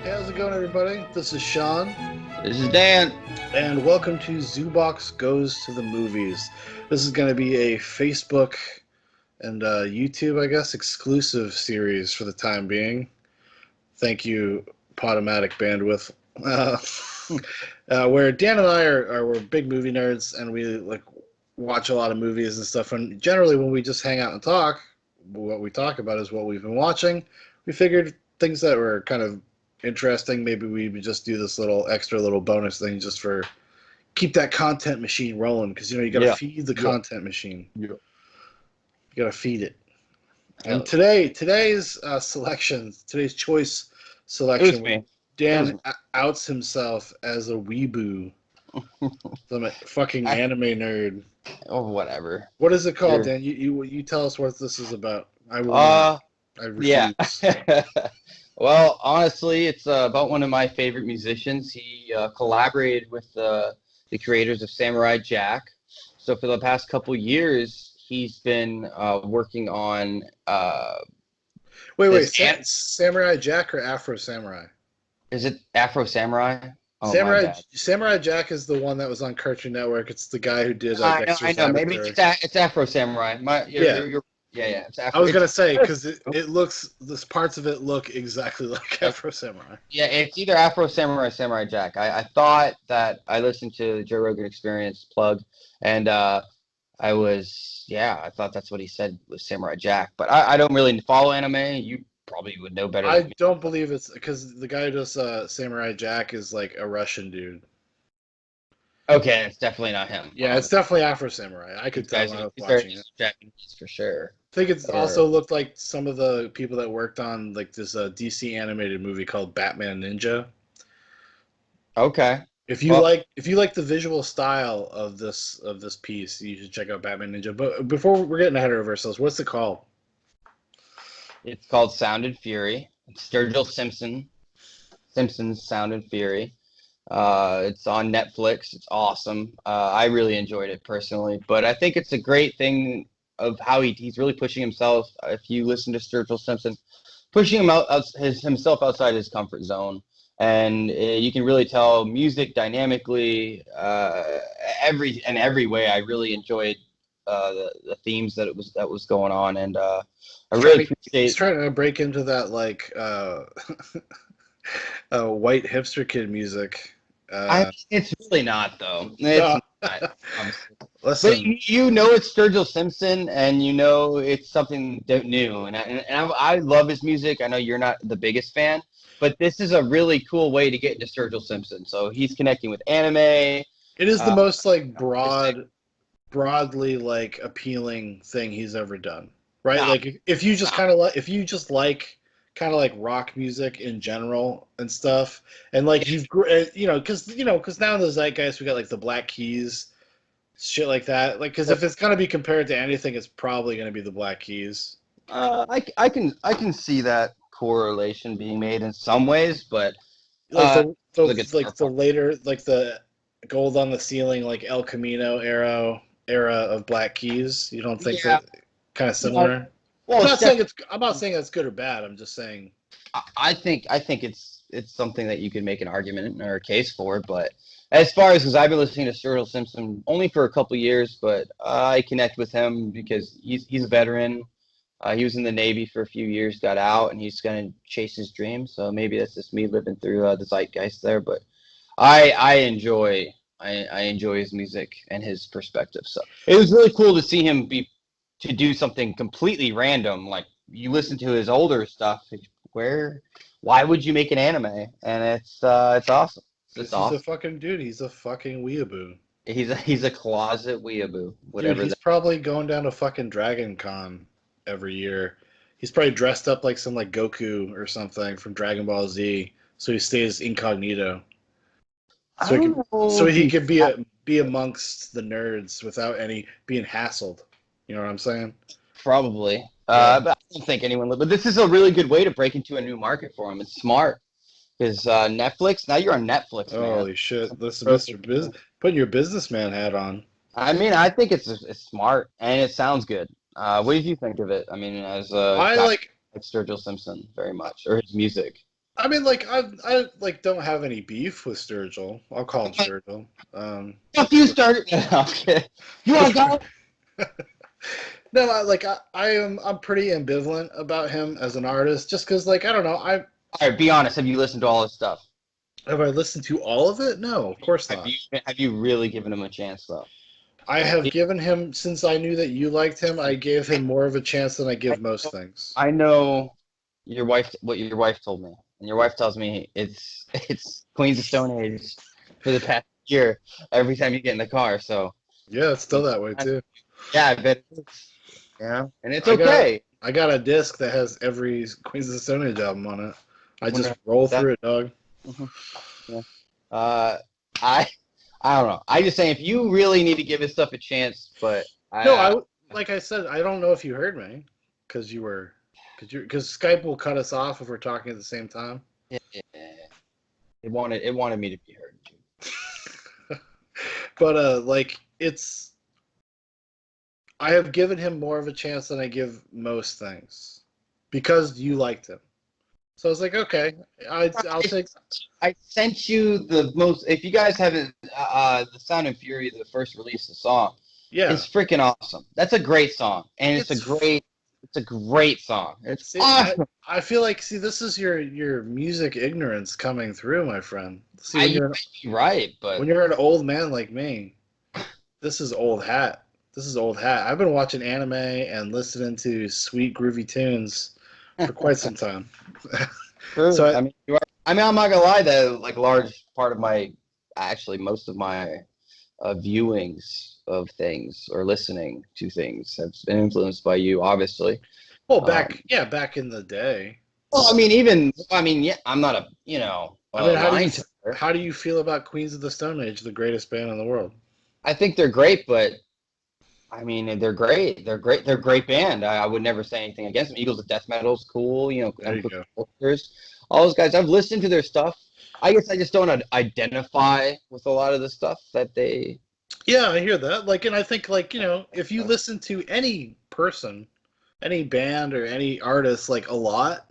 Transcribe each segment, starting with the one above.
Hey, how's it going, everybody? This is Sean, This is Dan. and welcome to Zoobox Goes to the Movies. This is going to be a Facebook and YouTube, I guess, exclusive series for the time being. Thank you, Podomatic Bandwidth. Where Dan and I we're big movie nerds, and we like watch a lot of movies and stuff. And generally, when we just hang out and talk, what we talk about is what we've been watching. We figured things that were kind of interesting. Maybe we would just do this little extra little bonus thing just for keep that content machine rolling because you got to feed the content machine. Yeah. You got to feed it. And Oh. today's today's choice selection, me. Dan outs himself as a weeboo, some fucking anime nerd. Or whatever. What is it called, Sure. Dan? You tell us what this is about. I will. Uh, I refuse. yeah. Well, honestly, it's about one of my favorite musicians. He collaborated with the creators of Samurai Jack. So for the past couple years, he's been working on. Wait. Samurai Jack or Afro Samurai? Is it Afro Samurai? Oh, Samurai my bad. Samurai Jack is the one that was on Cartoon Network. It's the guy who did I know. Maybe it's Afro Samurai. Yeah. It's Afro. I was gonna say because it looks this parts of it look exactly like Afro Samurai. Yeah, it's either Afro Samurai or Samurai Jack. I thought that I listened to the Joe Rogan Experience plug, and I thought that's what he said was Samurai Jack. But I don't really follow anime. You probably would know better than I me. don't believe it's because the guy who does Samurai Jack is like a Russian dude. Okay, it's definitely not him. Yeah, it's definitely Afro Samurai. I could tell when I was watching it. Japanese for sure. I think it's also looked like some of the people that worked on like this DC animated movie called Batman Ninja. Okay. If you like the visual style of this piece, you should check out Batman Ninja. But before we're getting ahead of ourselves, what's it called? It's called Sound and Fury. It's Strurgill Simpson's Sound and Fury. It's on Netflix. It's awesome. I really enjoyed it personally, but I think it's a great thing of how he's really pushing himself. If you listen to Strurgill Simpson, pushing himself outside his comfort zone, and you can really tell music dynamically, every way. I really enjoyed the themes that was going on, and I really appreciate. He's trying to break into that like white hipster kid music. It's really not though. It's not. Listen, but it's Strurgill Simpson, and it's something new. And I love his music. I know you're not the biggest fan, but this is a really cool way to get into Strurgill Simpson. So he's connecting with anime. It is the most like broadly like appealing thing he's ever done, right? Like if you just like kind of like rock music in general and stuff, and like because now in the zeitgeist we got like the Black Keys, shit like that. Like because if it's gonna be compared to anything, it's probably gonna be the Black Keys. I can see that correlation being made in some ways, but like the later like the Gold on the Ceiling like El Camino era of Black Keys. You don't think that kind of similar? Well, I'm not saying it's good or bad. I'm just saying. I think it's something that you could make an argument or a case for. But as far as because I've been listening to Strurgill Simpson only for a couple years, but I connect with him because he's a veteran. He was in the Navy for a few years, got out, and he's going to chase his dreams. So maybe that's just me living through the zeitgeist there. But I enjoy his music and his perspective. So it was really cool to see him to do something completely random. Like you listen to his older stuff, why would you make an anime? And it's awesome. He's a fucking dude. He's a fucking weeaboo. He's a closet weeaboo. Whatever. Dude, he's probably going down to fucking Dragon Con every year. He's probably dressed up like some like Goku or something from Dragon Ball Z, so he stays incognito. So he could be amongst the nerds without being hassled. You know what I'm saying? Probably. But I don't think anyone would. But this is a really good way to break into a new market for him. It's smart. Because Netflix, now you're on Netflix, man. Holy shit. Listen, Mr. Putting your businessman hat on. I mean, I think it's smart, and it sounds good. What did you think of it? I mean, I like Strurgill Simpson very much, or his music. I mean, like I like don't have any beef with Sturgill. I'll call him Sturgill. Fuck you, started. Okay. You want to go? No, I'm pretty ambivalent about him as an artist, just because like I don't know. I All right, be honest. Have you listened to all his stuff? Have I listened to all of it? No, of course Have not. you really given him a chance though? I have given him since I knew that you liked him. I gave him more of a chance than I give most things. I know your wife what your wife told me, and your wife tells me it's Queens of Stone Age for the past year every time you get in the car. So Yeah, it's still that way too. yeah, I bet it's and it's I got okay. I got a disc that has every Queens of the Stone Age album on it. I Wonder just how roll that. through it, dog. Mhm. Yeah. Uh, I I don't know. I just saying if you really need to give his stuff a chance, but No, I like I said, I don't know if you heard me because because Skype will cut us off if we're talking at the same time. yeah, it wanted me to be heard. But like it's I have given him more of a chance than I give most things because you liked him. So I was like, okay, I'll take. I sent you the most. If you guys haven't, the Sound and Fury, the first release of the song, Yeah, it's freaking awesome. That's a great song, and it's it's a great song. It's see, awesome. I feel like this is your music ignorance coming through, my friend. See, You might be right, but when you're an old man like me, this is old hat. This is old hat. I've been watching anime and listening to sweet groovy tunes for quite some time. true. So I mean, you are. I mean, I'm not gonna lie. That like a large part of my, actually, most of my viewings of things or listening to things have been influenced by you, obviously. well, Um, back in the day. well, I mean, even I mean, yeah, I'm not a I mean, line teller. how do you feel about Queens of the Stone Age, the greatest band in the world? I think they're great, but I mean, they're great. They're great. They're a great band. I would never say anything against them. Eagles of Death Metal's cool. You know, There you Uncooked go. Soldiers, all those guys. I've listened to their stuff. I guess I just don't identify with a lot of the stuff that they. Yeah, I hear that. Like, and I think like if you listen to any person, any band or any artist like a lot,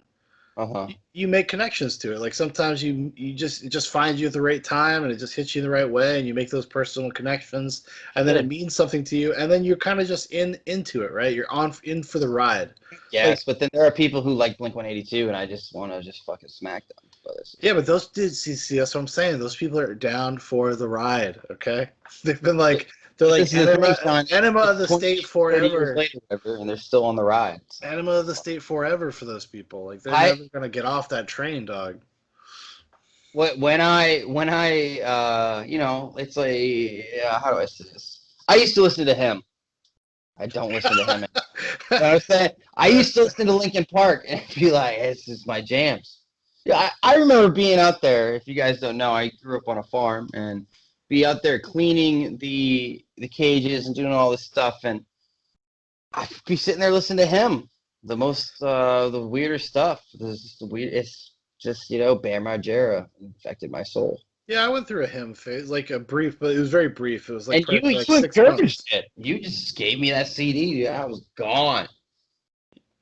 Uh-huh. you make connections to it. Like sometimes you just it just finds you at the right time and it just hits you in the right way and you make those personal connections and then Sure. it means something to you and then you're kind of just into it, right? You're on in for the ride. Like Yes, but then there are people who like Blink 182, and I just want to just fucking smack them. But it's yeah, just, but those dudes, see, that's what I'm saying. Those people are down for the ride. Okay, they've been like they're but like this is the thing, Sean. enema It's of the 20, state 30 years forever. later, whatever, and they're still on the ride. So. Enema of the state forever for those people. Like they're I never gonna get off that train, dog. it's like how do I say this? I used to listen to him. I don't listen to him. You know what I'm saying? I used to listen to Linkin Park and be like, "This is my jams." Yeah, I remember being out there. If you guys don't know, I grew up on a farm and be out there cleaning the cages and doing all this stuff, and I'd be sitting there listening to him. The weirder stuff. It's just Bam Margera infected my soul. Yeah, I went through a hymn phase, like a brief, but it was very brief. It was like And you probably like you 6 months. encouraged it. You just gave me that CD. Yeah, I was gone.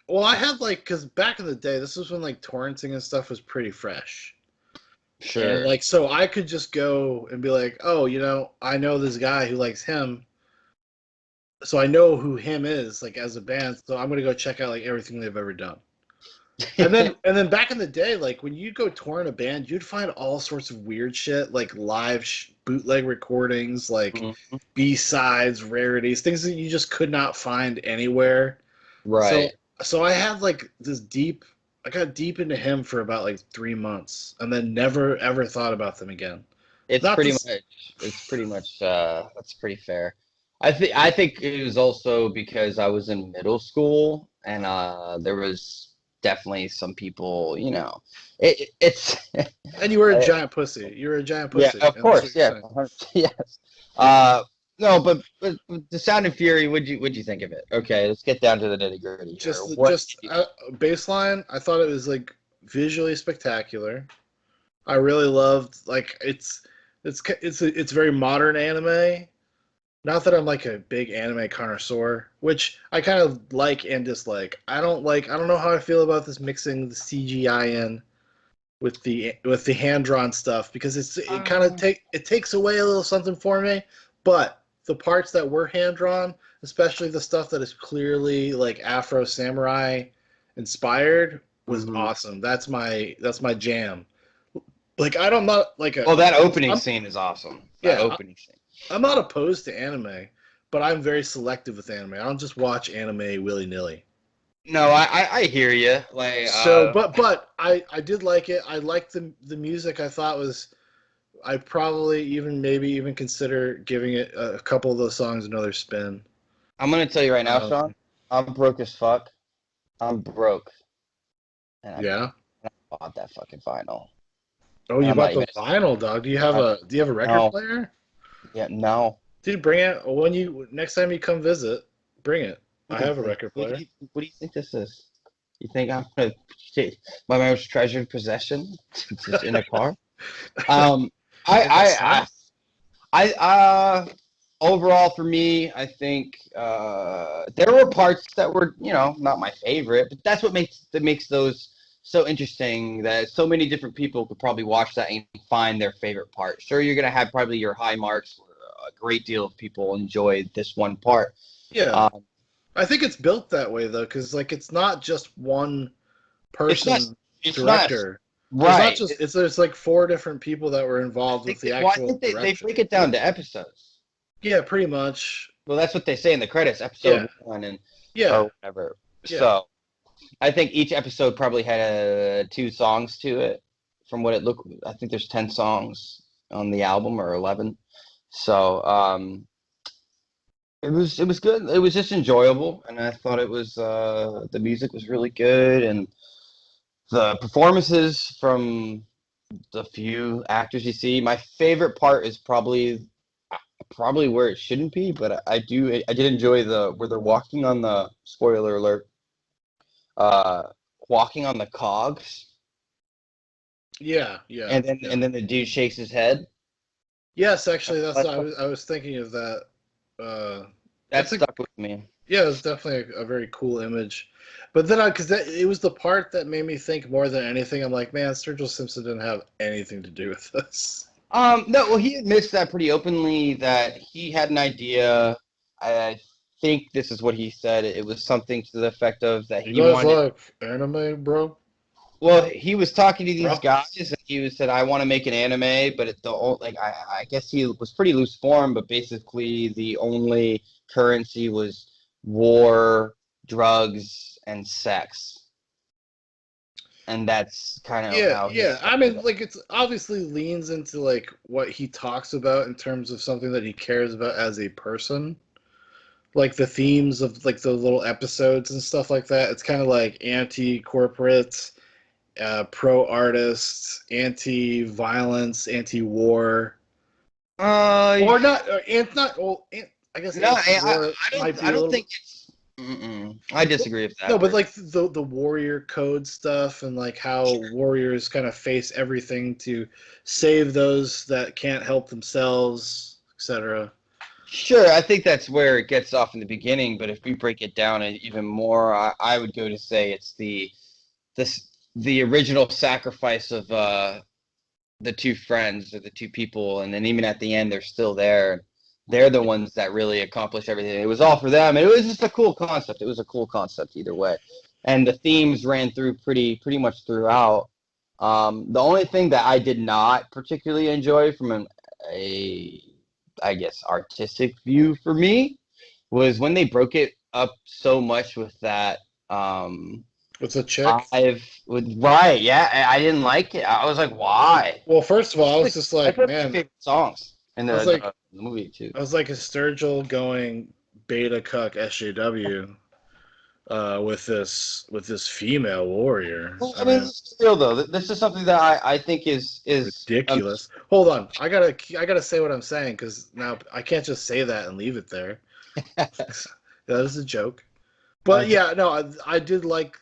Well, I had like because back in the day, this was when like torrenting and stuff was pretty fresh. And Sure. like, so I could just go and be like, oh, I know this guy who likes him. So I know who him is, like as a band. So I'm gonna go check out like everything they've ever done. And then back in the day, like when you'd go tour in a band, you'd find all sorts of weird shit, like live bootleg recordings, like Mhm. B-sides, rarities, things that you just could not find anywhere. So Right. so I had like this deep. I got deep into him for about like 3 months, and then never ever thought about them again. It's Not pretty this. much that's pretty fair. I think it was also because I was in middle school and there was definitely some people, it's And you were a giant pussy. You were a giant yeah, pussy, of and that's what course, you're yeah, saying. 100%, yes. Uh, no, but the Sound and Fury, what'd you think of it? Okay, let's get down to the nitty gritty here. What? Just baseline. I thought it was like visually spectacular. I really loved like it's very modern anime. Not that I'm like a big anime connoisseur, which I kind of like and dislike. I don't know how I feel about this mixing the CGI in with the hand drawn stuff because it kind of Um, takes away a little something for me. But the parts that were hand drawn, especially the stuff that is clearly like Afro Samurai inspired, was mhm. awesome. That's my jam. Like I don't not like a Well, that opening I'm scene is awesome. That yeah opening scene. I'm not opposed to anime, but I'm very selective with anime. I don't just watch anime willy nilly. No, I hear you. Like, So, but I did like it. I liked the music. I thought was I probably even maybe even consider giving it a couple of those songs another spin. I'm gonna tell you right now, Um, Sean. I'm broke as fuck. I'm broke, and yeah. I bought that fucking vinyl, Oh, and you I'm not bought the even. vinyl, dog. I, Do you have a record no, player? yeah, no. Dude, bring it when you next time you come visit. Bring it. I have a Like, record player. what do you think this is? You think I'm gonna take my most treasured possession just in a car? Um, I guess so. I overall for me, I think there were parts that were, not my favorite, but that's what makes those so interesting that so many different people could probably watch that and find their favorite part. Sure, you're gonna have probably your high marks where a great deal of people enjoy this one part. Yeah, Um, I think it's built that way though, because like it's not just one it's not person it's not director. There's not right. just it's there's like four different people that were involved with the I actual think they direction. break it down to episodes. Yeah, pretty much. Well, that's what they say in the credits, Yeah, episode one and yeah, or whatever. yeah. So I think each episode probably had two songs to it. From what it looked, I think there's 10 songs on the album or 11. So it was good. It was just enjoyable, and I thought it was the music was really good, and the performances from the few actors you see. My favorite part is probably where it shouldn't be, but I did enjoy the where they're walking on the spoiler alert, uh, walking on the cogs, Yeah, yeah, and then yeah. and then the dude shakes his head. Yes, actually, That I was thinking of that. Uh, that that's a stuck with me. yeah, it's definitely a very cool image. But then, because it was the part that made me think more than anything. I'm like, man, Sturgill Simpson didn't have anything to do with this. No, well, he admits that pretty openly that he had an idea. I think this is what he said. It was something to the effect of that You he guys wanted. like anime, bro? Well, he was talking to these Bro? guys, and he was said, "I want to make an anime," but like I guess he was pretty loose form, but basically the only currency was war, drugs, and sex, and that's kind of Yeah, how he yeah. I summed it mean, up. like it's obviously leans into like what he talks about in terms of something that he cares about as a person. Like the themes of like the little episodes and stuff like that. It's kind of like anti-corporate, pro-artist, anti-violence, anti-war, Uh, or not. Not. Well, I guess no, anti-war might I be a don't little bit. think it's. I disagree with No, that but word. like the warrior code stuff and like how warriors kind of face everything to save those that can't help themselves, etc. Sure, I think that's where it gets off in the beginning, but if we break it down even more, I would go to say it's the original sacrifice of the two friends or the two people, and then even at the end they're still there. They're the ones that really accomplish everything. It was all for them. It was just a cool concept. It was a cool concept either way, and the themes ran through pretty much throughout. The only thing that I did not particularly enjoy from a I guess artistic view for me was when they broke it up so much with that What's a chick? right, yeah, I didn't like it. I was like, why? Well, first of all, I was Like, just that's like, one of my man, favorite songs in I was like, the movie too. I was like a Sturgill going beta cuck SJW with this female warrior. Well, I I mean, mean, still though, this is something that I think is ridiculous. Hold on, I gotta say what I'm saying because now I can't just say that and leave it there. That is a joke. But okay. yeah, no, I did like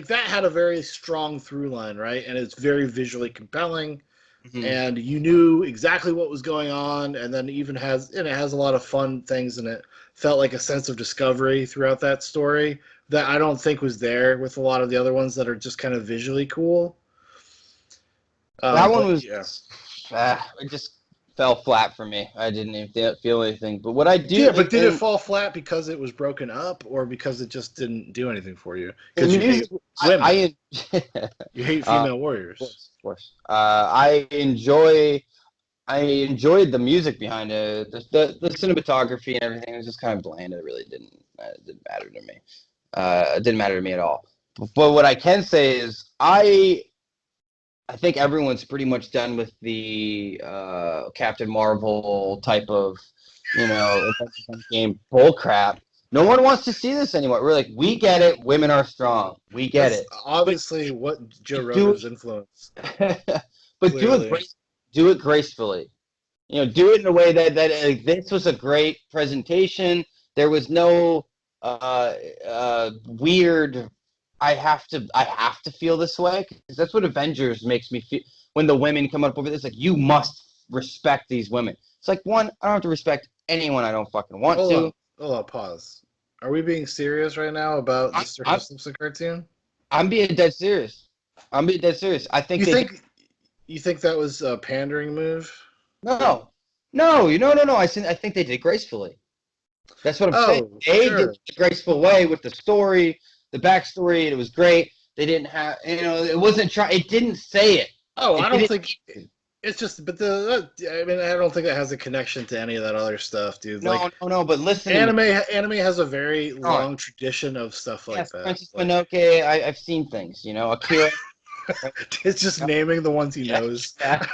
that had a very strong through line, right? And it's very visually compelling, Mhm. and you knew exactly what was going on, and then even has and it has a lot of fun things, and it felt like a sense of discovery throughout that story that I don't think was there with a lot of the other ones that are just kind of visually cool. That one But was yeah, it just fell flat for me. I didn't even feel anything. But what I do, yeah. But did it and fall flat because it was broken up, or because it just didn't do anything for you? the Because you hate music, women, I you hate of female warriors. course, of course. I enjoyed the music behind it. The cinematography and everything was just kind of bland. It didn't matter to me. It didn't matter to me at all. But what I can say is I think everyone's pretty much done with the Captain Marvel type of, Avengers Endgame bull crap. No one wants to see this anymore. We're like, we get it. Women are strong. We get That's it. But obviously what Joe do Rogan's influence. but Clearly, do it gracefully. Do it in a way that this was a great presentation. There was no weird. I have to feel this way because that's what Avengers makes me feel. When the women come up over this, like you must respect these women. It's like one, I don't have to respect anyone I don't fucking want hold to. on, hold on, pause. Are we being serious right now about the I, Sturgill I'm Simpson cartoon? I'm being dead serious. I'm being dead serious. I think You they did. think you think that was a pandering move? No, no. I think they did gracefully. That's what I'm saying. Oh, They did sure. it a graceful way with the story, the backstory. It was great. They didn't have, it wasn't try. It didn't say it. Oh, I It don't didn't. think it's just, but I mean, I don't think that has a connection to any of that other stuff, dude. No, Like no, no. But listen to me, anime has a very Sean. long tradition of stuff like Yes, that. Princess Like Mononoke. I've seen things. Akira. Right? it's just naming the ones he Yeah, knows. yeah.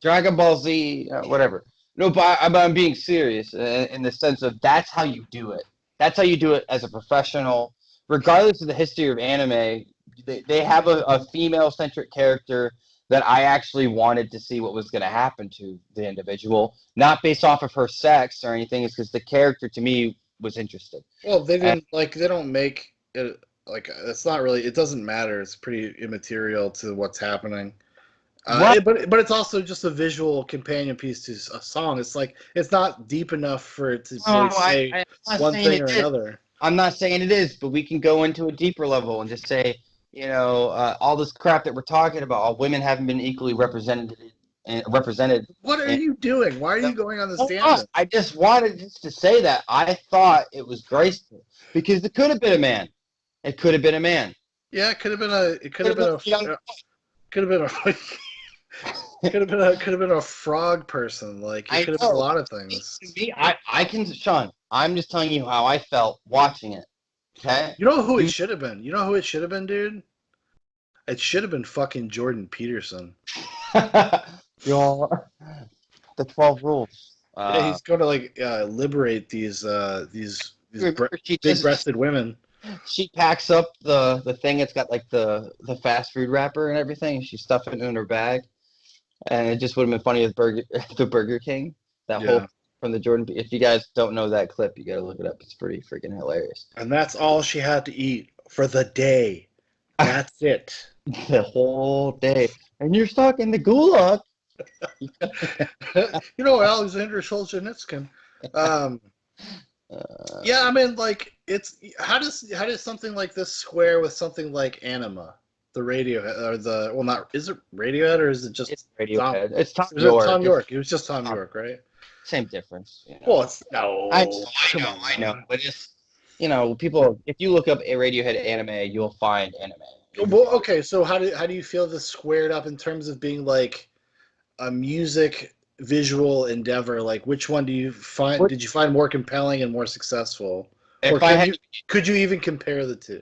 Dragon Ball Z, whatever. No, but I'm being serious in the sense of that's how you do it. That's how you do it as a professional, regardless of the history of anime. They have a female centric character that I actually wanted to see what was going to happen to the individual, not based off of her sex or anything. It's because the character to me was interesting. Well, And they don't make it like it's not really. It doesn't matter. It's pretty immaterial to what's happening. right? But it's also just a visual companion piece to a song. It's like it's not deep enough for it to No, really say I'm not one saying thing it or is. another. I'm not saying it is, but we can go into a deeper level and just say, all this crap that we're talking about, all women haven't been equally represented. What are In, you doing? Why are you going on this hold on, tangent? I just wanted just to say that I thought it was graceful because it could have been a man. It could have been a man. Yeah, it could have been a. It could Could have have been been a young. a. Could have been a. Could have been a frog person. Like it I could have been a know. lot of things. I can, Sean. I'm just telling you how I felt watching it. Okay, You know who it you. should have been? You know who it should have been, dude? It should have been fucking Jordan Peterson. Your the 12 rules. Yeah, he's going to like liberate Remember big-breasted women. she packs up the thing. It's got like the fast food wrapper and everything. She stuffed it in her bag, and it just would have been funny with the Burger King. That whole Yeah, from the Jordan. If you guys don't know that clip, you got to look it up. It's pretty freaking hilarious. and that's all she had to eat for the day. That's it. The whole day, and you're stuck in the gulag. You know, Alexander Solzhenitsyn. Um, yeah, I mean, like, it's how does something like this square with something like Anima, the Radiohead, or the well, not is it Radiohead or is it It's just Tom? Radiohead. It's Tom Was it York. Tom It's York? It was just Tom Tom, York, right? same difference. Well, it's I know, no. I Come know, I know. on. But it's people. If you look up a Radiohead anime, you'll find anime. You'll Well, find okay. So how do you feel this squared up in terms of being like a music visual endeavor? Like, which one do you find? what Did you find more compelling and more successful, or if I had. could you even compare the two?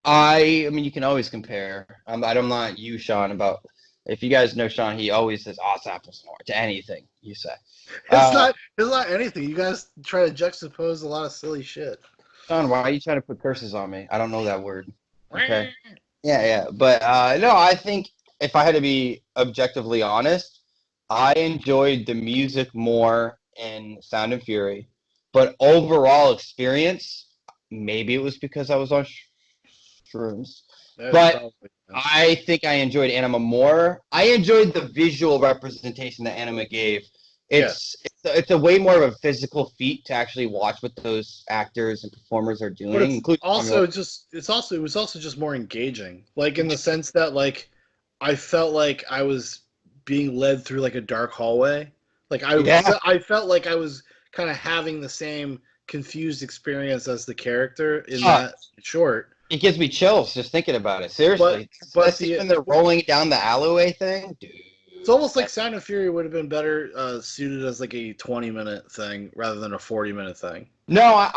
I mean, you can always compare. I'm not you, Sean. About if you guys know Sean, he always says "ass apples more" to anything you say. It's Uh, not. It's not anything. You guys try to juxtapose a lot of silly shit. Sean, why are you trying to put curses on me? I don't know that word. Okay. Yeah, yeah. But no, I think if I had to be objectively honest, I enjoyed the music more in Sound and Fury. But overall experience, maybe it was because I was on shrooms. That's But probably I think I enjoyed Anima more. I enjoyed the visual representation that Anima gave. yes, It's a way more of a physical feat to actually watch what those actors and performers are but doing, including Tom York. it was also just more engaging. Like in the sense that like I felt like I was being led through like a dark hallway. Like Yeah. I felt like I was kind of having the same confused experience as the character in Uh, that short. it gives me chills just thinking about it. But Seriously. but Especially the when they're rolling down the alleyway thing. Dude. it's almost like That, Sound and Fury would have been better suited as like a 20-minute thing rather than a 40-minute thing. no,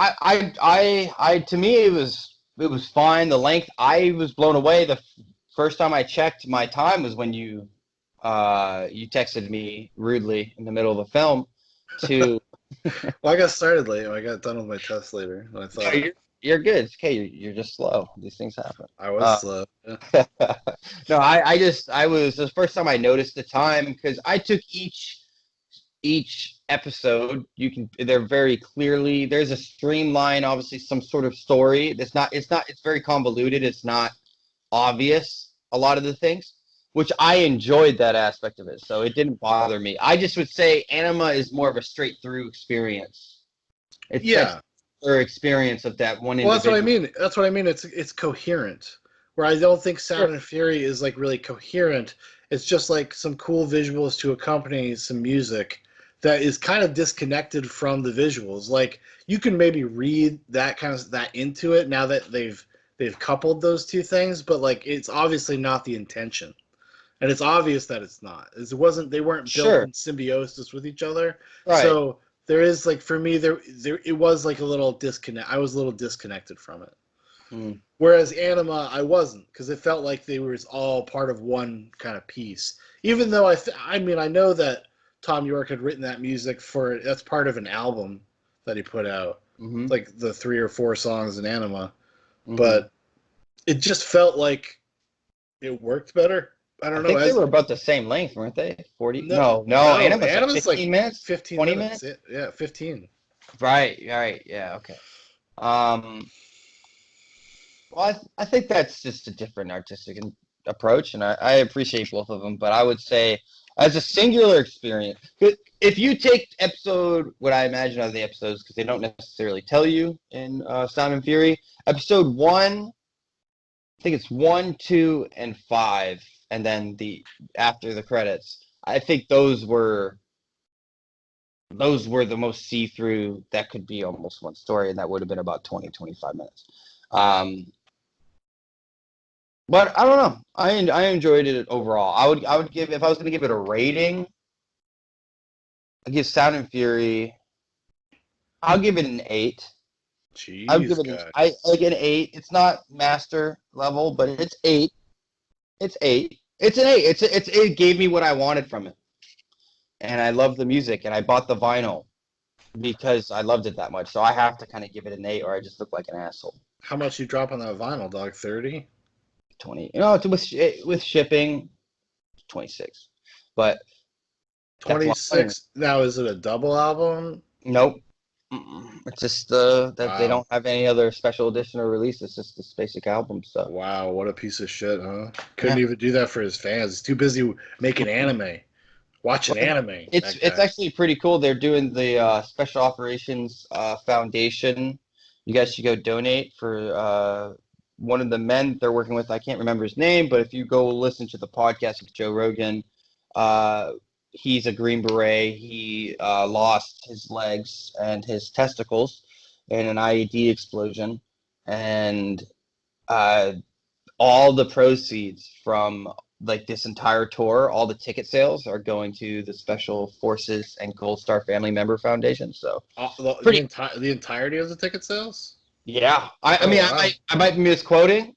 to me, it was fine. The length, I was blown away. The first time I checked my time was when you texted me rudely in the middle of a film to Well, I got started late. I got done with my test later, and I no, thought you're good. It's okay. You're just slow. These things happen. I was Uh, slow. Yeah. no, I was the first time I noticed the time because I took each episode. They're very clearly, there's a streamline, obviously some sort of story. It's very convoluted. It's not obvious, a lot of the things, which I enjoyed that aspect of it. So it didn't bother me. I just would say Anima is more of a straight through experience. It's that Yeah. experience of that one Well, that's what I individual. mean. That's what I mean. It's coherent. Where I don't think Sure. Sound and Fury is like really coherent. It's just like some cool visuals to accompany some music that is kind of disconnected from the visuals. Like you can maybe read that into it now that they've coupled those two things, but like it's obviously not the intention. And it's obvious that it's not. They weren't built Sure. in symbiosis with each other. Right. So there is like for me there it was like a little disconnect. I was a little disconnected from it. Mm. Whereas Anima, I wasn't because it felt like they were all part of one kind of piece. Even though I mean, I know that Tom York had written that music for that's part of an album that he put out, Hmm. like the 3 or 4 songs in Anima. Hmm. But it just felt like it worked better. I I don't know. think they As were about the same length, weren't they? 40? no, No, no. no, Anima's like Anima's like 15 minutes, 15 20 minutes. minutes. Yeah, 15. Right. Right. Yeah. Okay. Um, well, I think that's just a different artistic approach, and I appreciate both of them. But I would say, as a singular experience, if you take what I imagine are the episodes, because they don't necessarily tell you in Sound and Fury, episode one, I think it's one, two, and five, and then after the credits. I think those were the most see-through that could be almost one story, and that would have been about 20-25 minutes. Um, But I don't know. I enjoyed it overall. I would give, if I was going to give it a rating, I'd give Sound and Fury. I'll give it an 8. I would give Jeez, it guy. I like an 8. It's not master level, but it's 8. It's 8. It's an 8. It gave me what I wanted from it, and I love the music, and I bought the vinyl because I loved it that much. So I have to kind of give it an 8, or I just look like an asshole. How much you drop on that vinyl, dog? 30? 20. With shipping, 26. But that's a lot of money. 26. Now, is it a double album? Nope. It's just that they Wow. don't have any other special edition or release. It's just this basic album. So Wow, what a piece of shit, huh? Couldn't yeah, even do that for his fans. He's too busy making anime. Watching well, anime, it's that it's guy. actually pretty cool. They're doing the Special Operations Foundation. You guys should go donate for one of the men they're working with. I can't remember his name, but if you go listen to the podcast with Joe Rogan, uh, he's a Green Beret. He lost his legs and his testicles in an IED explosion, and uh, all the proceeds from like this entire tour, all the ticket sales are going to the Special Forces and Gold Star Family Member Foundation. So The pretty, entire the entirety of the ticket sales? yeah. I Oh mean, wow. I might be misquoting,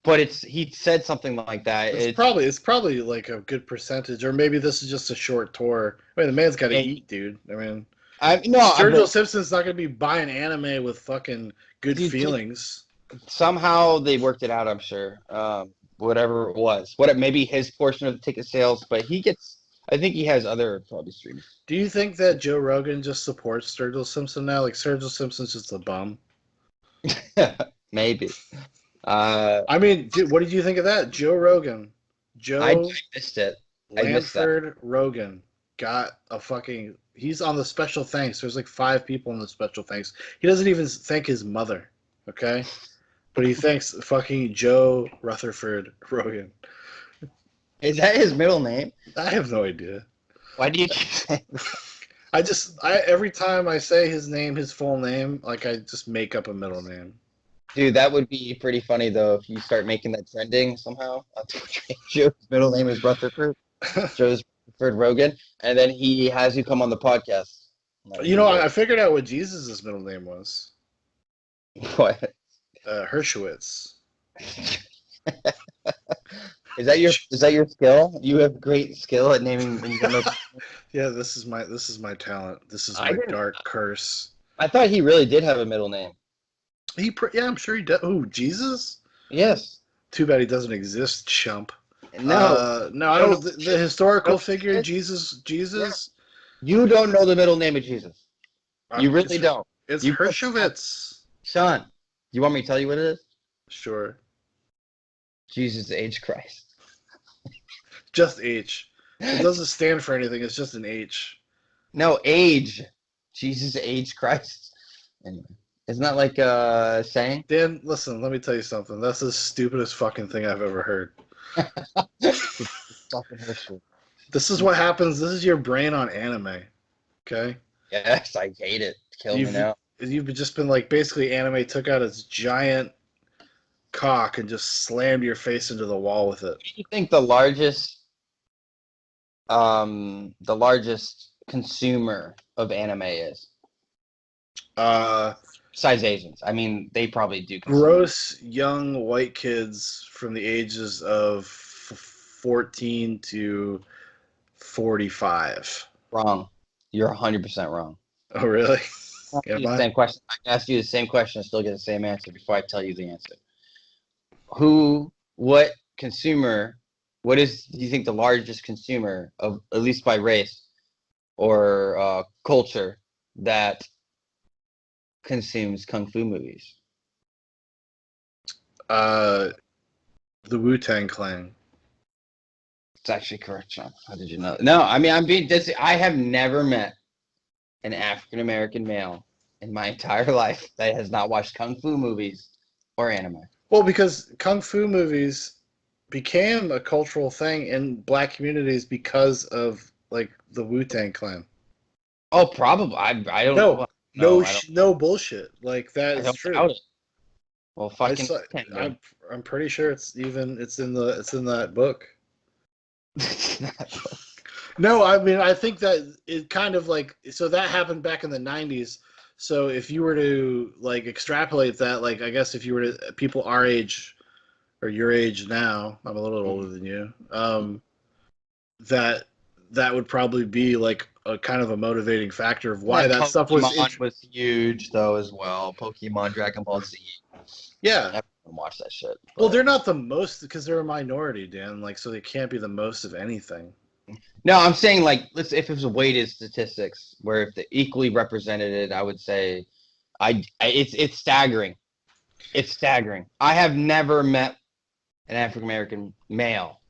but he said something like that. It's probably like a good percentage, or maybe this is just a short tour. I mean, the man's got to And eat, dude. I mean, I no, Sturgill but Simpson's not gonna be buying anime with fucking good dude, feelings. somehow they worked it out. I'm sure. Whatever it was, maybe his portion of the ticket sales, but he gets. I think he has other probably streams. Do you think that Joe Rogan just supports Sturgill Simpson now? Like Sturgill Simpson's just a bum. Maybe. Uh, I mean, dude, what did you think of that? Joe Rogan, I Joe missed it. I missed that. Lanford Rogan got a fucking. He's on the special thanks. There's like 5 people in the special thanks. He doesn't even thank his mother. Okay, but he thanks fucking Joe Rutherford Rogan. Is that his middle name? I have no idea. Why do you keep saying? I every time I say his name, his full name, like I just make up a middle name. Dude, that would be pretty funny though if you start making that trending somehow. Joe's middle name is Rutherford. Joe's Rutherford Rogan, and then he has you come on the podcast. That would You be know, great. I figured out what Jesus' middle name was. What? Hershowitz. Is that your skill? You have great skill at naming when you come up. Yeah, this is my talent. This is I my didn't. dark curse. I thought he really did have a middle name. Yeah, I'm sure he does. Who, Jesus? Yes. Too bad he doesn't exist, chump. No. No, I No, no. don't. The historical figure, Yes. Jesus, Yeah. Jesus. You don't know the middle name of Jesus. You It's really don't. it's You put Hershowitz. Sean. You want me to tell you what it is? Sure, Jesus H Christ. just H. It doesn't stand for anything. It's just an H. No, age. Jesus H Christ. Anyway, isn't that like a saying? Dan, listen. Let me tell you something. That's the stupidest fucking thing I've ever heard. Fucking history. This is what happens. This is your brain on anime. Okay. Yes, I hate it. Kill me You've now. you've just been like basically anime took out its giant cock and just slammed your face into the wall with it. What do you think the largest consumer of anime is? Uh, Besides Asians. I mean, they probably do consume. gross young white kids from the ages of 14 to 45. Wrong. You're 100% wrong. Oh, really? I'll ask you Am the I? same question. I can ask you the same question and still get the same answer before I tell you the answer. What consumer, what is, do you think the largest consumer of, at least by race or culture, that consumes kung fu movies? Uh, the Wu-Tang Clan. It's actually correct, Sean. How did you know? No, I mean, I have never met an African American male in my entire life that has not watched kung fu movies or anime. Well, because kung fu movies became a cultural thing in black communities because of like the Wu-Tang Clan. Oh, probably. I don't. No, Well, no, no bullshit. Like that I is don't true. doubt it. Well, I fucking saw. Nintendo. I'm pretty sure it's in that book. No, I mean I think that it kind of like so that happened back in the 90s. So if you were to like extrapolate that, like I guess if you were to people our age or your age now, I'm a little older than you. That that would probably be like a kind of a motivating factor of why And that stuff was. Pokemon was huge though as well. Pokemon, Dragon Ball Z. Yeah. Everyone watched that shit. Well, But they're not the most because they're a minority, Dan. Like, so they can't be the most of anything. no, I'm saying like let's if it was weighted statistics where if they equally represented it, I would say it's staggering. It's staggering. I have never met an African American male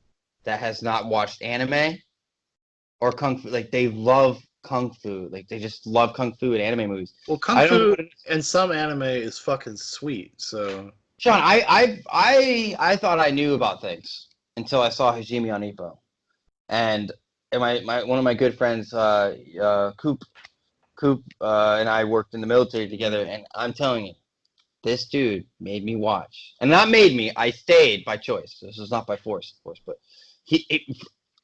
that has not watched anime or kung fu. Like they love kung fu. Like they just love kung fu and anime movies. Well, kung I don't know fu what it is. and some anime is fucking sweet. So Sean, I thought I knew about things until I saw Hajime on Ippo. And my one of my good friends, Coop, and I worked in the military together, and I'm telling you, this dude made me watch, and not made me. I stayed by choice. This was not by force, of course, but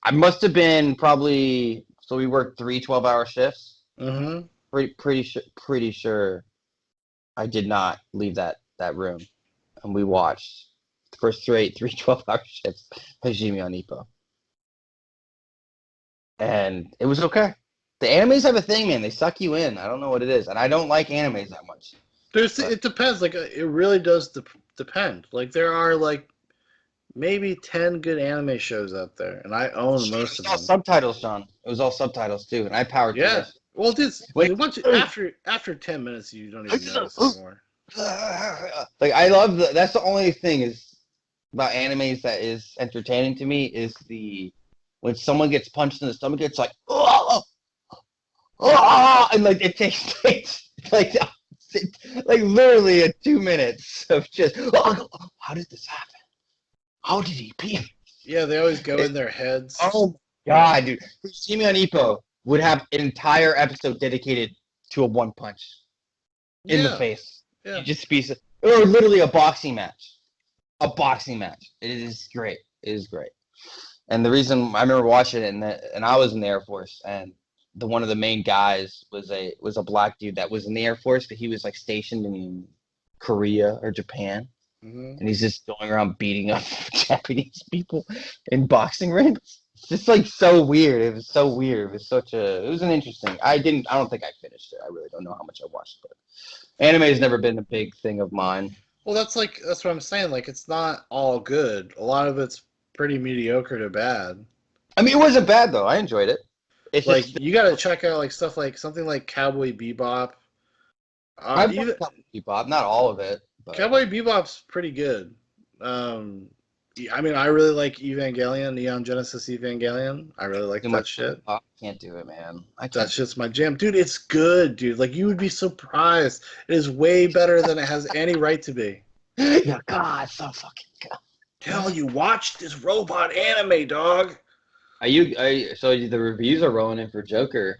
I must have been probably. So we worked 3 12-hour shifts. mm-hmm. Pretty sure I did not leave that room, and we watched the first three 12-hour shifts Hajime on Ippo. And it was okay. The animes have a thing, man. They suck you in. I don't know what it is, and I don't like animes that much. It depends. Like it really does depend. Like there are like maybe 10 good anime shows out there, and I own It most was of all them. subtitles, Sean. It was all subtitles too, and I powered through Yeah. that. Well, this Wait, once after 10 minutes, you don't even notice anymore. like I love that's the only thing is about animes that is entertaining to me is the when someone gets punched in the stomach, it's like and like it takes like like literally 2 minutes of just how did this happen? How did he pee? Yeah, they always go in their heads. Oh my god, dude! Simeon Ippo would have an entire episode dedicated to a one punch in the Yeah, face. yeah. You just be or literally a boxing match. A boxing match. It is great. It is great. And the reason I remember watching it, and I was in the Air Force, and one of the main guys was a black dude that was in the Air Force, but he was like stationed in Korea or Japan, Hmm. and he's just going around beating up Japanese people in boxing rings. It's just like so weird. It was so weird. It was it was an interesting. I don't think I finished it. I really don't know how much I watched, but anime has never been a big thing of mine. Well, that's what I'm saying. Like, it's not all good. A lot of it's pretty mediocre to bad. I mean, it wasn't bad though. I enjoyed it. It's Like, just you got to check out like stuff like something like Cowboy Bebop. I've Even watched Cowboy Bebop, not all of it, but Cowboy Bebop's pretty good. Um, I mean, I really like Evangelion, Neon Genesis Evangelion. I really like too that much. shit. I can't do it, man. I That can't do it. shit's my jam, dude. It's good, dude. Like, you would be surprised. It is way better than it has any right to be. Yeah, God, so fucking good. Tell you, watch this robot anime, dog. So the reviews are rolling in for Joker.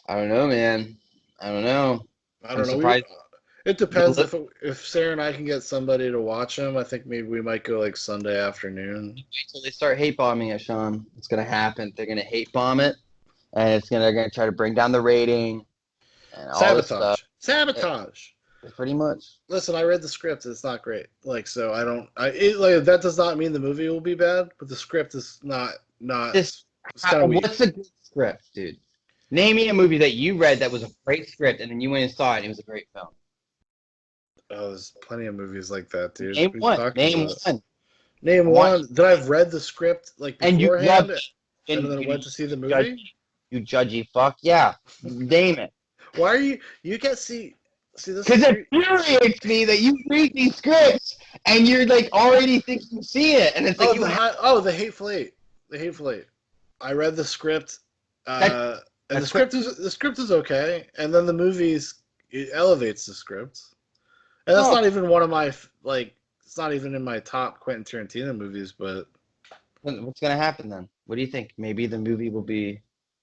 I don't know, man. I don't know. I I'm don't know. surprised. It depends if Sarah and I can get somebody to watch him. I think maybe we might go like Sunday afternoon. Until they start hate bombing it, Sean. It's gonna happen. They're gonna hate bomb it, and they're gonna try to bring down the rating and all this stuff. Sabotage, sabotage. Pretty much. Listen, I read the script. It's not great. Like, so I don't. Like, that does not mean the movie will be bad, but the script is not. This It's kind of weak. what's a good script, dude? Name me a movie that you read that was a great script, and then you went and saw it, and it was a great film. Oh, there's plenty of movies like that, dude. Name We've one. talked Name about it. one. Name one that I've read the script like And you beforehand, judge. and And then you went to see the judge. movie. You judgy fuck. Yeah. Name it. Why are you? You can't see this. Because it infuriates me that you read these scripts and you're like already thinking you see it, and it's like The Hateful Eight. The Hateful Eight. I read the script, and that's the script is okay, and then the movies it elevates the script, and that's not even one of my like. It's not even in my top Quentin Tarantino movies, but what's gonna happen then? What do you think? Maybe the movie will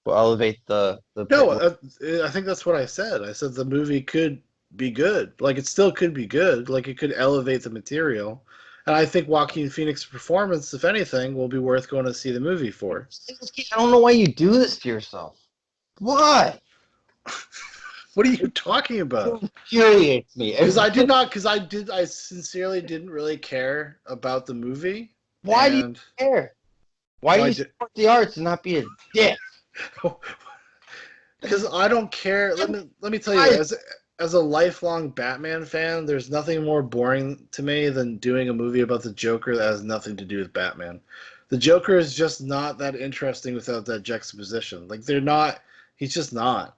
elevate the. no, I think that's what I said. I said the movie could be good, like it still could be good, like it could elevate the material. And I think Joaquin Phoenix's performance, if anything, will be worth going to see the movie for. I don't know why you do this to yourself. Why? What are you talking about? It infuriates me. I sincerely didn't really care about the movie. Why do you care? Why do you support the arts and not be a dick? Because I don't care. Let me tell you, as a lifelong Batman fan, there's nothing more boring to me than doing a movie about the Joker that has nothing to do with Batman. The Joker is just not that interesting without that juxtaposition. Like, he's just not.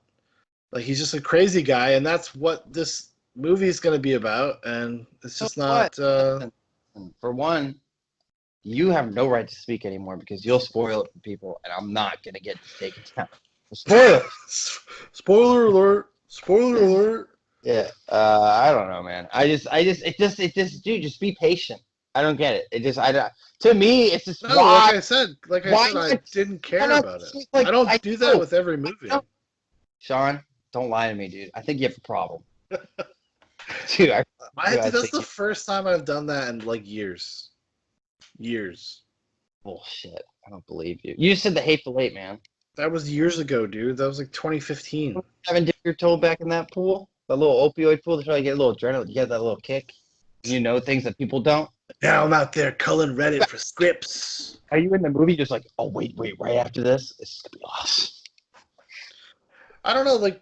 Like, he's just a crazy guy, and that's what this movie is going to be about, and it's just not... For one, you have no right to speak anymore because you'll spoil it for people, and I'm not going to get to take it down. Spoiler! Spoiler alert! Spoiler alert! Yeah, I don't know, man. Dude, just be patient. I don't get it. To me, it's just no. Like I said, I didn't care about it. Like, I don't do that with every movie. Sean, don't lie to me, dude. I think you have a problem. Dude, that's the first time I've done that in like years. Years. Bullshit. I don't believe you. You just said the Hateful Eight, man. That was years ago, dude. That was like 2015. Haven't dipped your toe back in that pool? That little opioid pool to try to get a little adrenaline, get that little kick? You know things that people don't? Now I'm out there culling Reddit for scripts. Are you in the movie just like, oh, wait, right after this? It's going to be awesome. I don't know. Like,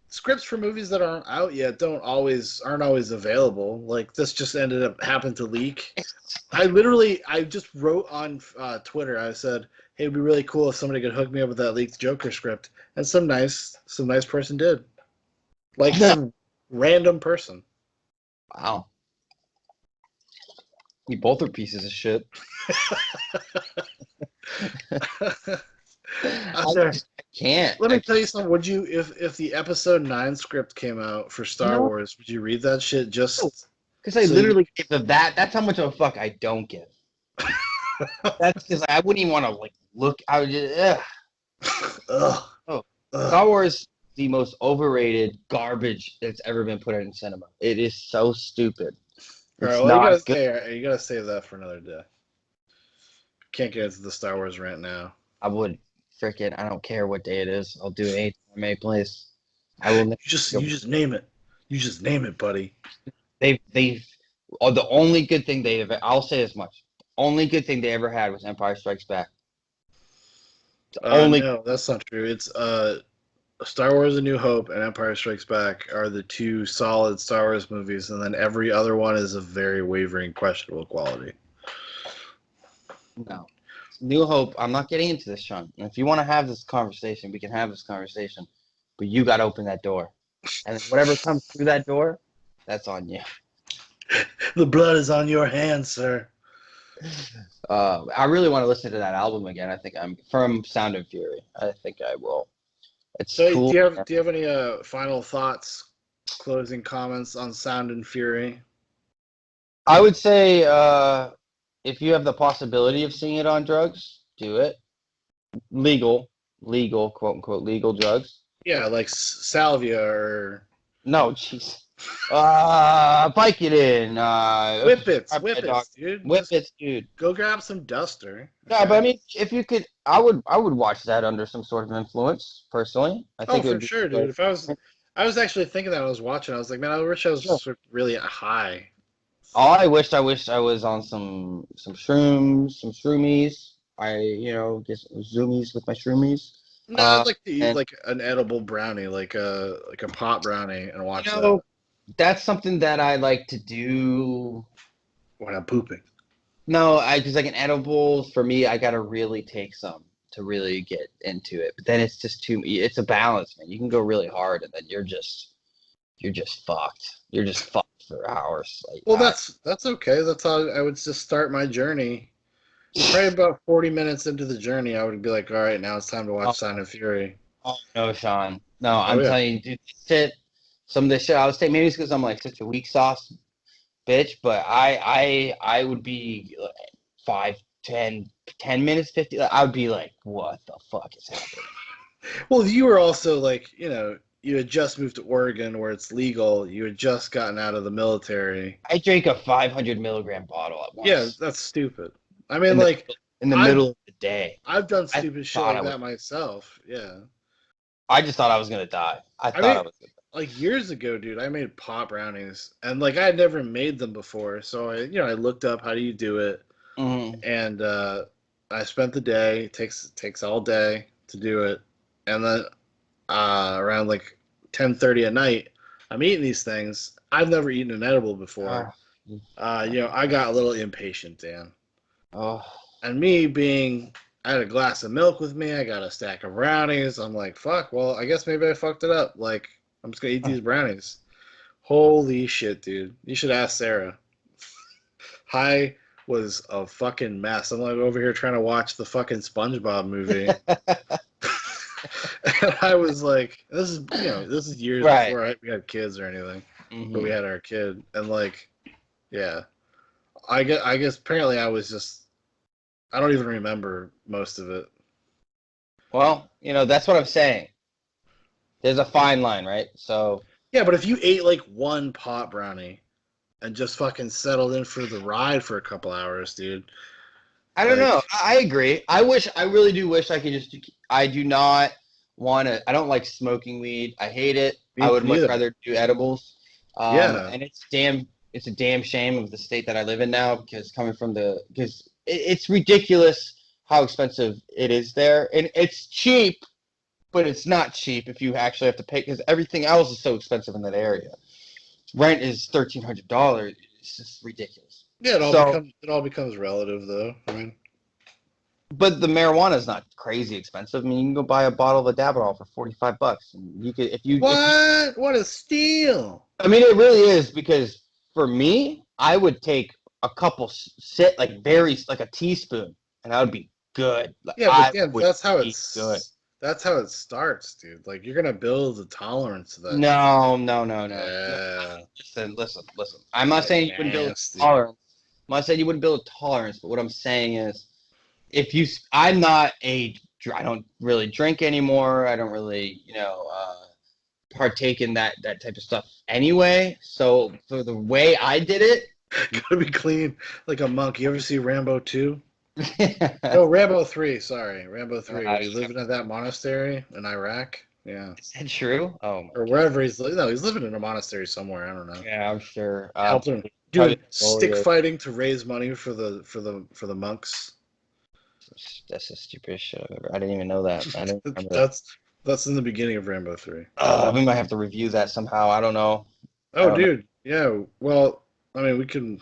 scripts for movies that aren't out yet aren't always available. Like, this just happened to leak. I just wrote on Twitter. I said, hey, it'd be really cool if somebody could hook me up with that leaked Joker script. And some nice person did. Like, some random person. Wow. You both are pieces of shit. I can't. Let me tell you something. Would you, if the episode 9 script came out for Star Wars, would you read that shit just Because I So literally give them that. That's how much of a fuck I don't give. That's because I wouldn't even want to like look. I would just, ugh, oh, ugh. Star Wars, the most overrated garbage that's ever been put out in cinema. It is so stupid. All right, It's well, not good. you gotta save that for another day. Can't get into the Star Wars rant now. I would freaking. I don't care what day it is. I'll do it anytime, any place. I will never You go. just name it. You just name it, buddy. They've. Oh, the only good thing they have. I'll say as much. Only good thing they ever had was Empire Strikes Back. The only. No, that's not true. It's Star Wars: A New Hope and Empire Strikes Back are the two solid Star Wars movies, and then every other one is of very wavering, questionable quality. No. New Hope. I'm not getting into this, Sean. And if you want to have this conversation, we can have this conversation. But you got to open that door, and whatever comes through that door, that's on you. The blood is on your hands, sir. I really want to listen to that album again. I think I'm from Sound and Fury. I think I will. It's So, cool. do you have any final thoughts, closing comments on Sound and Fury? I would say if you have the possibility of seeing it on drugs, do it. Legal, quote unquote, legal drugs. Yeah, like salvia or No, jeez. Vicodin. whippets, dude. Whippets, dude. Go grab some duster. Yeah, Okay? but I mean, if you could, I would watch that under some sort of influence. Personally, I Oh, think it for would be sure, dude. like, If I was actually thinking that when I was watching. I was like, man, I wish I was sure. sort of really high. Oh, I wished I was on some shrooms, some shroomies. Get some zoomies with my shroomies. No, I'd like to eat And like an edible brownie, like a pot brownie, and you watch that know, that's something that I like to do. when I'm pooping. No, I because like an edible for me, I gotta really take some to really get into it. But then it's just too. It's a balance, man. You can go really hard, and then you're just fucked. You're just fucked for hours. Like Well, that's okay. That's how I would just start my journey. Probably about 40 minutes into the journey, I would be like, all right, now it's time to watch Sound oh, and Fury. oh no, Sean. No, Oh I'm yeah. telling you, dude. This shit. Some of this shit I would say maybe it's because I'm like such a weak sauce bitch, but I would be like 5, 10 minutes, 50. Like, I would be like, what the fuck is happening? Well, you were also like, you had just moved to Oregon where it's legal. You had just gotten out of the military. I drank a 500 milligram bottle at Yeah, once that's stupid. I mean, in the like, in the I've middle of the day. I've done I stupid shit thought like I was. that myself. Yeah. I just thought I was gonna die. I I thought mean, I was gonna like years ago, dude, I made pot brownies, and like I had never made them before, so I looked up how do you do it, die. and I spent the day. It takes all day to do it, and then around like 10:30 at night, I'm eating these things. I've never eaten an edible before. Mm-hmm. I got a little impatient, Dan, Oh, and me being. I had a glass of milk with me. I got a stack of brownies. I'm like, fuck. Well, I guess maybe I fucked it up. Like, I'm just gonna eat these brownies. Holy shit, dude. You should ask Sarah. I was a fucking mess. I'm like over here trying to watch the fucking SpongeBob movie. And I was like, this is years right. before we had kids or anything. But we Hmm. had our kid. And like, yeah. I guess apparently I was just I don't even remember most of it. Well, that's what I'm saying. There's a fine line, right? So Yeah, but if you ate like one pot brownie and just fucking settled in for the ride for a couple hours, dude. I don't know. Like, I agree. I really do wish I could just. I do not want to. I don't like smoking weed. I hate it. I me would much neither. rather do edibles. Yeah. And it's a damn shame of the state that I live in now because it's ridiculous how expensive it is there, and it's cheap, but it's not cheap if you actually have to pay because everything else is so expensive in that area. Rent is $1,300. It's just ridiculous. Yeah, So. it all becomes relative though. I mean, But the marijuana is not crazy expensive. I mean, you can go buy a bottle of Davidoff for $45, and you could if you. what? What a steal! I mean, it really is because for me, I would take a couple sit like very like a teaspoon, and that would be good. Like Yeah, but I Dan, would be good. That's how it starts, dude. Like you're gonna build a tolerance to that shit. No. Yeah, Listen. I'm not get saying you wouldn't build a nasty. tolerance. I'm not saying you wouldn't build a tolerance, but what I'm saying is, if you, I'm not a, I don't really drink anymore. I don't really, partake in that type of stuff anyway. So for the way I did it, Gotta be clean like a monk. You ever see Rambo 2? No, Rambo 3. Sorry, Rambo 3. When he's living in that monastery in Iraq. Yeah, is that true? Oh my or god. wherever he's. No, he's living in a monastery somewhere. I don't know. Yeah, I'm sure. Helping him, Probably doing stick lawyer. fighting to raise money for the monks. That's the stupidest shit I've ever. I didn't even know that. I didn't remember that. That's in the beginning of Rambo 3. We might have to review that somehow. I don't know. I Oh, don't know. dude. Yeah. Well, I mean, we can.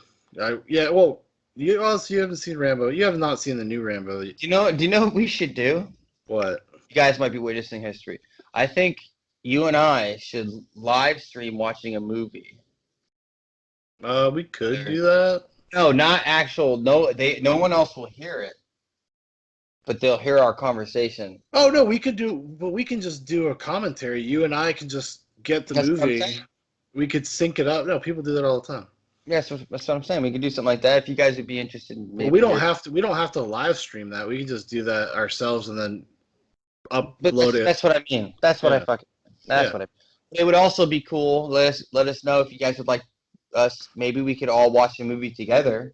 Yeah. Well, you haven't seen Rambo. You have not seen the new Rambo. Do you know what we should do? What? You guys might be witnessing history. I think you and I should live stream watching a movie. We could do that. No, not actual. No, no one else will hear it, but they'll hear our conversation. Oh no, we could do, but we can just do a commentary. You and I can just get the That's what I'm movie. saying. We could sync it up. No, people do that all the time. Yeah, that's what I'm saying. We could do something like that if you guys would be interested in Well, we maybe don't hear. have to. We don't have to live stream that. We can just do that ourselves and then But upload it. that's what I mean. That's what I Yeah, fucking. That's yeah, what I. It would also be cool. Let us know if you guys would like us. Maybe we could all watch the movie together,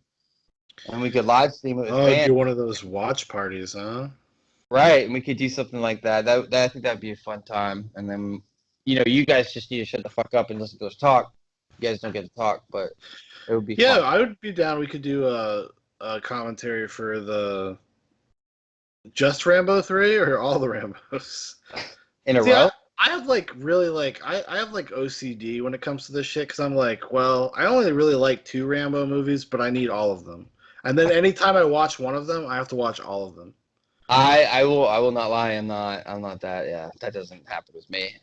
and we could live stream it with oh, fans. do one of those watch parties, huh? Right, and we could do something like that. That I think that'd be a fun time. And then, you guys just need to shut the fuck up and listen to us talk. You guys don't get to talk, but it would be Yeah, fun. I would be down. We could do a commentary for the just Rambo 3 or all the Rambos. In a See, I, row? I have like really like I have like OCD when it comes to this shit because I'm like, well, I only really like two Rambo movies, but I need all of them. And then anytime I watch one of them, I have to watch all of them. I will not lie. I'm not that. Yeah, that doesn't happen with me.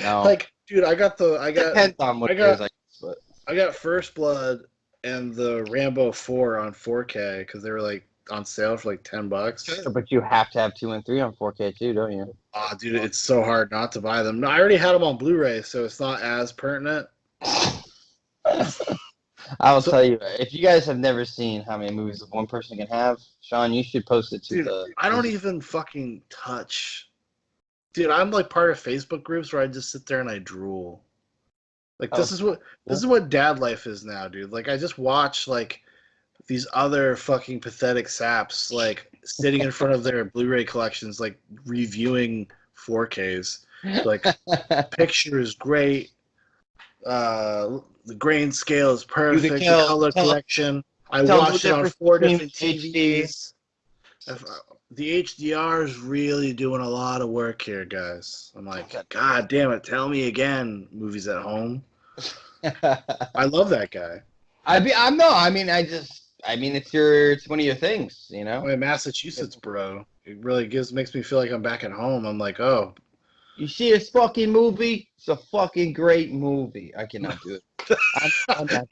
No, Like, dude, depends on what I it is, got I guess. But I got First Blood and the Rambo 4 on 4K because they were like on sale for like $10. sure, but you have to have 2 and 3 on 4K too, don't you? Ah, dude, it's so hard not to buy them. No, I already had them on Blu-ray, so it's not as pertinent. I'll So, tell you, if you guys have never seen how many movies one person can have, Sean, you should post it to dude, the. I don't even fucking touch. Dude, I'm like part of Facebook groups where I just sit there and I drool. Like Oh, this is what dad life is now, dude. Like I just watch like these other fucking pathetic saps like sitting in front of their Blu-ray collections, like reviewing 4Ks. Like picture is great, the grain scale is you could perfect, the tell color tell correction. I tell the watched it on difference four between different HD. TVs. The HDR is really doing a lot of work here, guys. I'm like, God damn it, tell me again, movies at home. I love that guy. I'm no. I mean, it's one of your things, you know. I'm in Massachusetts, bro. It really makes me feel like I'm back at home. I'm like, oh. You see this fucking movie? It's a fucking great movie. I cannot do it. I'm not,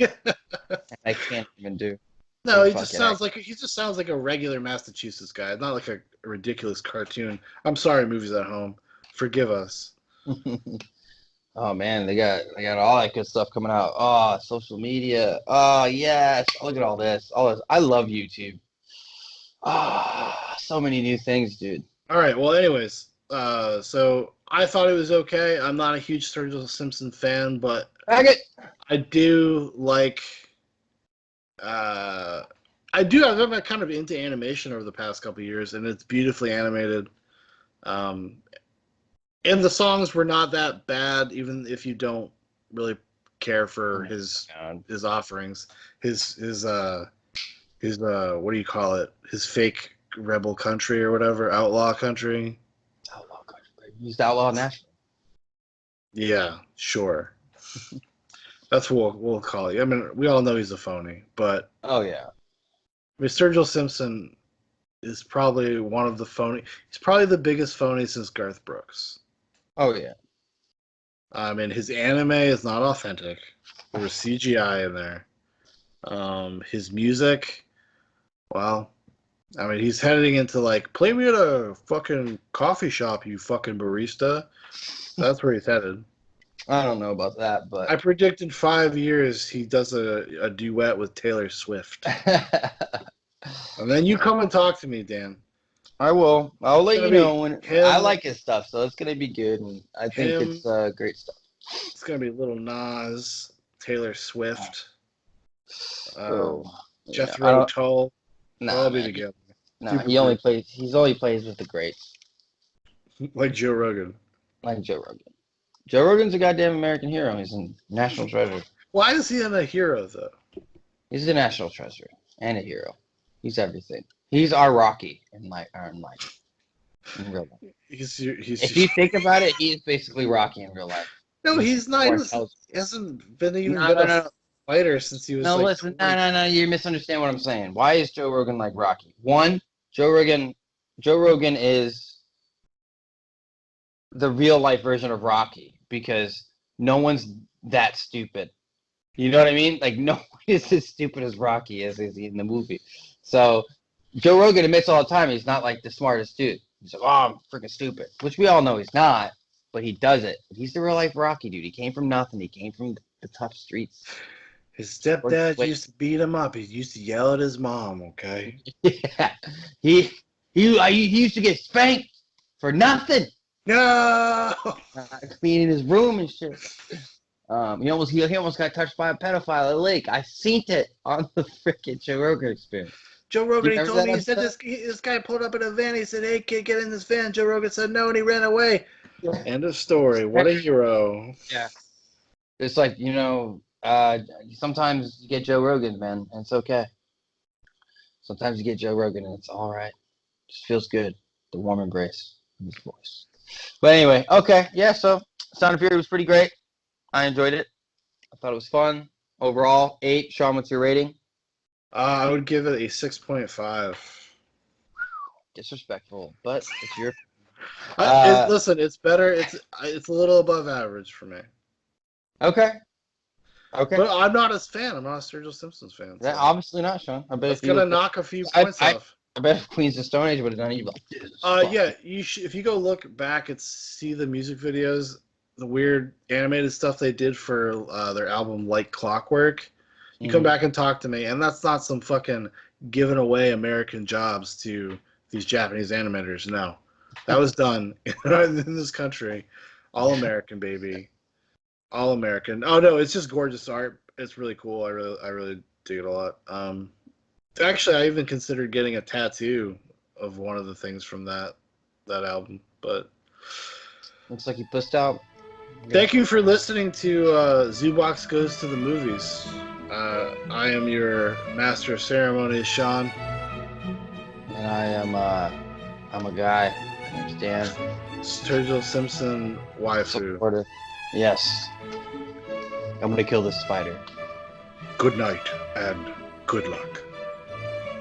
I can't even do No, a he just fucking sounds act. like a regular Massachusetts guy, not like a ridiculous cartoon. I'm sorry, movies at home. Forgive us. Oh man, they got all that good stuff coming out. Oh, social media. Oh yes, look at all this. All this. I love YouTube. Ah, so many new things, dude. All right. Well, anyways, so I thought it was okay. I'm not a huge Strurgill Simpson fan, but I get. I do like. Uh, I've been kind of into animation over the past couple of years, and it's beautifully animated. Um, and the songs were not that bad, even if you don't really care for his offerings, his what do you call it? His fake rebel country or whatever, outlaw country. Outlaw country. He's the outlaw national. Yeah, sure. That's what we'll call it. I mean, we all know he's a phony, but Oh yeah. I mean, Sturgill Simpson is probably one of the phony. He's probably the biggest phony since Garth Brooks. Oh yeah. I mean, his anime is not authentic. There was CGI in there. His music, well, I mean, he's heading into like, play me at a fucking coffee shop, you fucking barista. That's where he's headed. I don't know about that, I but predict in 5 years he does a duet with Taylor Swift. And then you come and talk to me, Dan. I will. I'll It's let gonna you be know when I him, like his stuff, so it's gonna be good, and I think him. it's great stuff. It's gonna be Little Nas, Taylor Swift, Oh, yeah. I Jethro don't. Tull. They'll Nah, all be man. together. Nah, Super group, He's only plays with the greats, like Joe Rogan. like Joe Rogan. Joe Rogan's a goddamn American hero. He's a national treasure. Why is he a hero though? He's a national treasure and a hero. He's everything. He's our Rocky in life, in real life. He's If you think about it, he is basically Rocky in real life. no, he's not. More intelligent. He hasn't been even No, been no, a no, fighter since he was no. like Listen, 20. no. You misunderstand what I'm saying. Why is Joe Rogan like Rocky? One, Joe Rogan. Joe Rogan is the real life version of Rocky because no one's that stupid. You know what I mean? Like no one is as stupid as Rocky is he in the movie. So Joe Rogan admits all the time he's not like the smartest dude. He's like, oh, I'm freaking stupid, which we all know he's not, but he does it. But he's the real life Rocky dude. He came from nothing. He came from the tough streets. His stepdad used to beat him up. He used to yell at his mom. Okay. Yeah, he he used to get spanked for nothing. No. Cleaning his room and shit. He almost got touched by a pedophile at a lake. I seen it on the freaking Joe Rogan Experience. Joe Do Rogan, you he remember told that me, he said episode? this guy pulled up in a van. He said, hey, kid, get in this van. Joe Rogan said no, and he ran away. End of story. What a hero. Yeah. It's like, sometimes you get Joe Rogan, man, and it's okay. Sometimes you get Joe Rogan and it's all right. Just feels good. The warm embrace in his voice. But anyway, okay, yeah, so Sound of Fury was pretty great. I enjoyed it. I thought it was fun. Overall, 8. Sean, what's your rating? I would give it a 6.5. Disrespectful, but it's your. Listen, it's better. It's a little above average for me. Okay. Okay. But I'm not a fan. I'm not a Strurgill Simpsons fan. Yeah, So obviously not, Sean. I bet that's if you gonna looked knock a few I, points I, off. I bet if Queens of Stone Age would have done it, you'd be like, dude, this is fun. Yeah, if you go look back and see the music videos, the weird animated stuff they did for their album Like Clockwork, you come back and talk to me, and that's not some fucking giving away American jobs to these Japanese animators. No, that was done in this country, all American, baby, all American. Oh no, it's just gorgeous art. It's really cool. I really dig it a lot. Actually, I even considered getting a tattoo of one of the things from that album. But Looks like you pussed out. thank you for listening to Zoobox Goes to the Movies. I am your master of ceremonies, Sean. And I'm a guy. My name's Dan. Strurgill Simpson Waifu. Supporter. Yes. I'm gonna kill this spider. Good night and good luck.